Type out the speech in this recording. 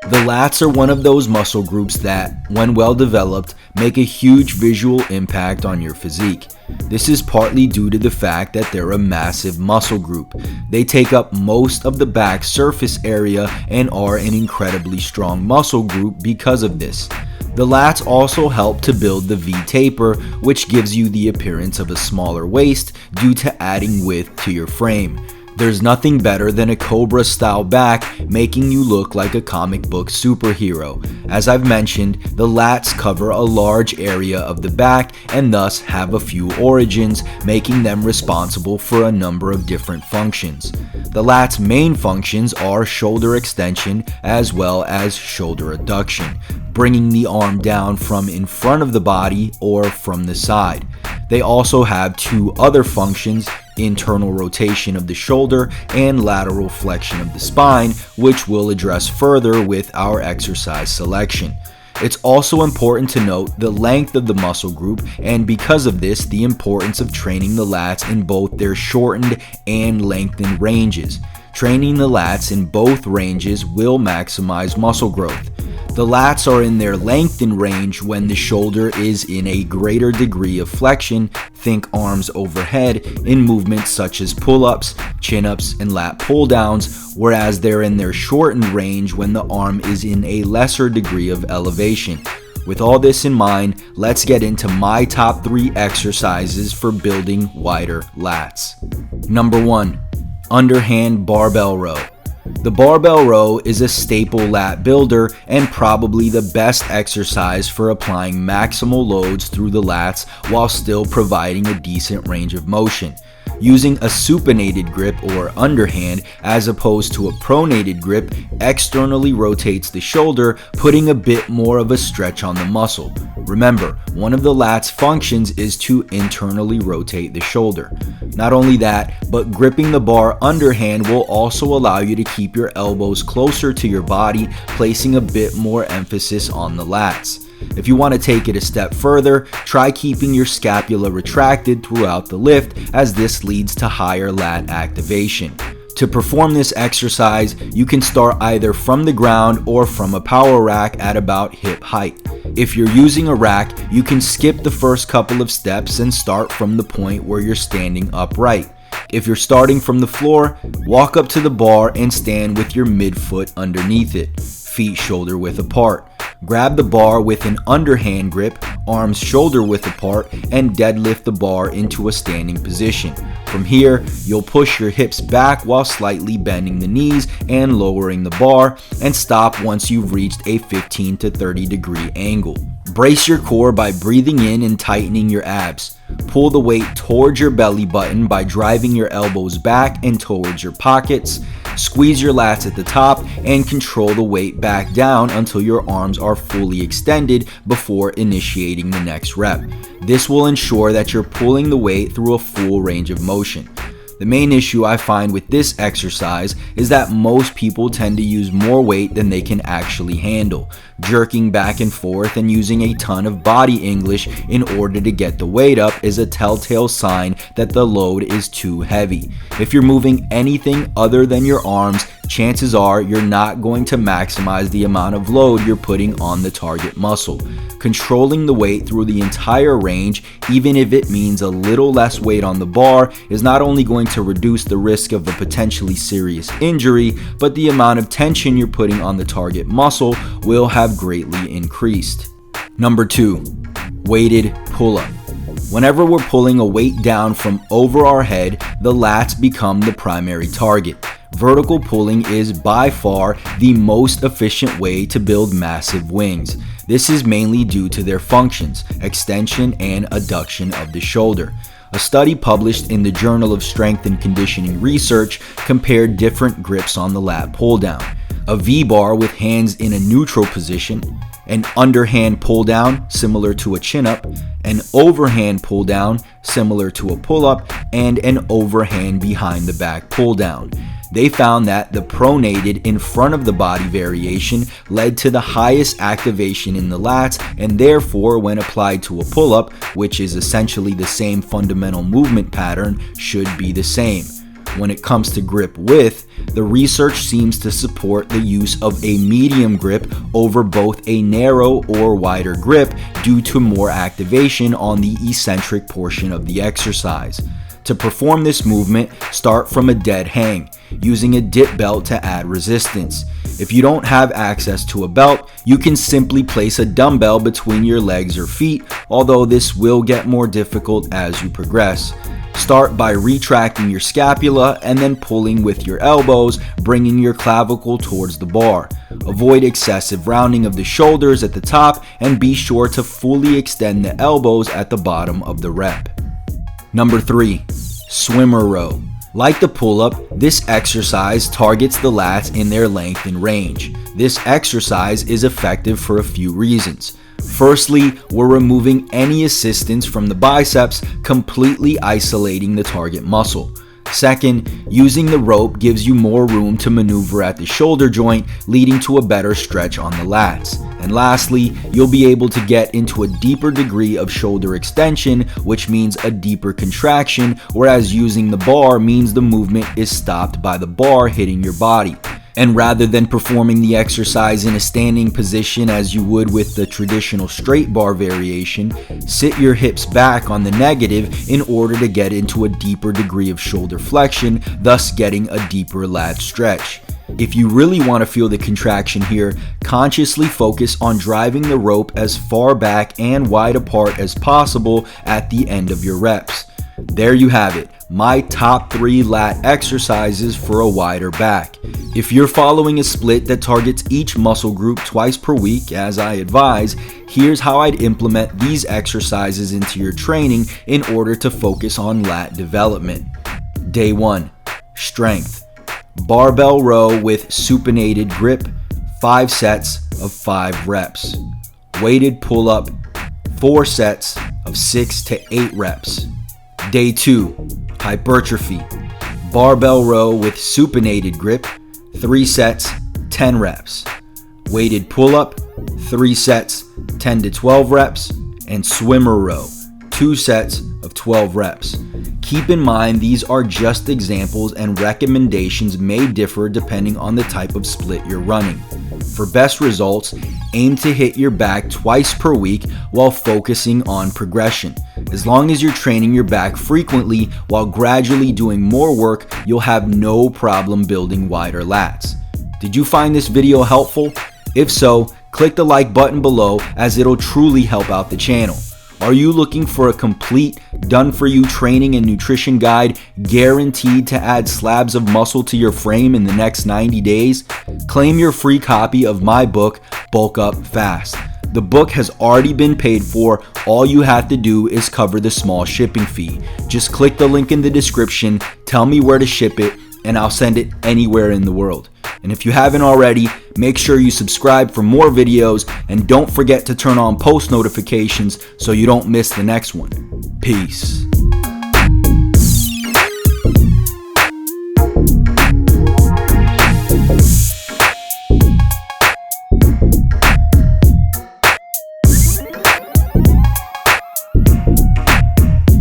The lats are one of those muscle groups that, when well developed, make a huge visual impact on your physique. This is partly due to the fact that they're a massive muscle group. They take up most of the back surface area and are an incredibly strong muscle group because of this. The lats also help to build the V-taper, which gives you the appearance of a smaller waist due to adding width to your frame. There's nothing better than a cobra style back, making you look like a comic book superhero. As I've mentioned, the lats cover a large area of the back and thus have a few origins, making them responsible for a number of different functions. The lats' main functions are shoulder extension as well as shoulder adduction, bringing the arm down from in front of the body or from the side. They also have two other functions: internal rotation of the shoulder and lateral flexion of the spine, which we'll address further with our exercise selection. It's also important to note the length of the muscle group, and because of this, the importance of training the lats in both their shortened and lengthened ranges. Training the lats in both ranges will maximize muscle growth. The lats are in their lengthened range when the shoulder is in a greater degree of flexion, think arms overhead, in movements such as pull-ups, chin-ups, and lat pull-downs, whereas they're in their shortened range when the arm is in a lesser degree of elevation. With all this in mind, let's get into my top 3 exercises for building wider lats. Number 1. Underhand barbell row. The barbell row is a staple lat builder and probably the best exercise for applying maximal loads through the lats while still providing a decent range of motion. Using a supinated grip or underhand as opposed to a pronated grip externally rotates the shoulder, putting a bit more of a stretch on the muscle. Remember, one of the lats' functions is to internally rotate the shoulder. Not only that, but gripping the bar underhand will also allow you to keep your elbows closer to your body, placing a bit more emphasis on the lats. If you want to take it a step further, try keeping your scapula retracted throughout the lift, as this leads to higher lat activation. To perform this exercise, you can start either from the ground or from a power rack at about hip height. If you're using a rack, you can skip the first couple of steps and start from the point where you're standing upright. If you're starting from the floor, walk up to the bar and stand with your midfoot underneath it, feet shoulder width apart. Grab the bar with an underhand grip, arms shoulder width apart, and deadlift the bar into a standing position. From here, you'll push your hips back while slightly bending the knees and lowering the bar, and stop once you've reached a 15 to 30 degree angle. Brace your core by breathing in and tightening your abs. Pull the weight towards your belly button by driving your elbows back and towards your pockets. Squeeze your lats at the top and control the weight back down until your arms are fully extended before initiating the next rep. This will ensure that you're pulling the weight through a full range of motion. The main issue I find with this exercise is that most people tend to use more weight than they can actually handle, jerking back and forth and using a ton of body English in order to get the weight up is a telltale sign that the load is too heavy. If you're moving anything other than your arms, chances are you're not going to maximize the amount of load you're putting on the target muscle. Controlling the weight through the entire range, even if it means a little less weight on the bar, is not only going to reduce the risk of a potentially serious injury, but the amount of tension you're putting on the target muscle will have greatly increased. Number 2, weighted pull-up. Whenever we're pulling a weight down from over our head, the lats become the primary target. Vertical pulling is by far the most efficient way to build massive wings. This is mainly due to their functions, extension and adduction of the shoulder. A study published in the Journal of Strength and Conditioning Research compared different grips on the lat pull down. A V-bar with hands in a neutral position, an underhand pull down similar to a chin-up, an overhand pull down similar to a pull-up, and an overhand behind the back pull down. They found that the pronated in front of the body variation led to the highest activation in the lats, and therefore when applied to a pull-up, which is essentially the same fundamental movement pattern, should be the same. When it comes to grip width, the research seems to support the use of a medium grip over both a narrow or wider grip due to more activation on the eccentric portion of the exercise. To perform this movement, start from a dead hang, using a dip belt to add resistance. If you don't have access to a belt, you can simply place a dumbbell between your legs or feet, although this will get more difficult as you progress. Start by retracting your scapula and then pulling with your elbows, bringing your clavicle towards the bar. Avoid excessive rounding of the shoulders at the top and be sure to fully extend the elbows at the bottom of the rep. Number 3. Swimmer row. Like the pull-up, this exercise targets the lats in their length and range. This exercise is effective for a few reasons. Firstly, we're removing any assistance from the biceps, completely isolating the target muscle. Second, using the rope gives you more room to maneuver at the shoulder joint, leading to a better stretch on the lats. And lastly, you'll be able to get into a deeper degree of shoulder extension, which means a deeper contraction, whereas using the bar means the movement is stopped by the bar hitting your body. And rather than performing the exercise in a standing position as you would with the traditional straight bar variation, sit your hips back on the negative in order to get into a deeper degree of shoulder flexion, thus getting a deeper lat stretch. If you really want to feel the contraction here, consciously focus on driving the rope as far back and wide apart as possible at the end of your reps. There you have it, my top 3 lat exercises for a wider back. If you're following a split that targets each muscle group twice per week, as I advise, here's how I'd implement these exercises into your training in order to focus on lat development. Day 1. Strength. Barbell row with supinated grip, 5 sets of 5 reps. Weighted pull-up, 4 sets of 6 to 8 reps. Day 2. Hypertrophy. Barbell row with supinated grip, 3 sets, 10 reps. Weighted pull-up, 3 sets, 10 to 12 reps. And swimmer row, 2 sets of 12 reps. Keep in mind these are just examples and recommendations may differ depending on the type of split you're running. For best results, aim to hit your back twice per week while focusing on progression. As long as you're training your back frequently while gradually doing more work, you'll have no problem building wider lats. Did you find this video helpful? If so, click the like button below as it'll truly help out the channel. Are you looking for a complete, done-for-you training and nutrition guide guaranteed to add slabs of muscle to your frame in the next 90 days? Claim your free copy of my book, Bulk Up Fast. The book has already been paid for. All you have to do is cover the small shipping fee. Just click the link in the description, tell me where to ship it, and I'll send it anywhere in the world. And if you haven't already, make sure you subscribe for more videos and don't forget to turn on post notifications so you don't miss the next one. Peace.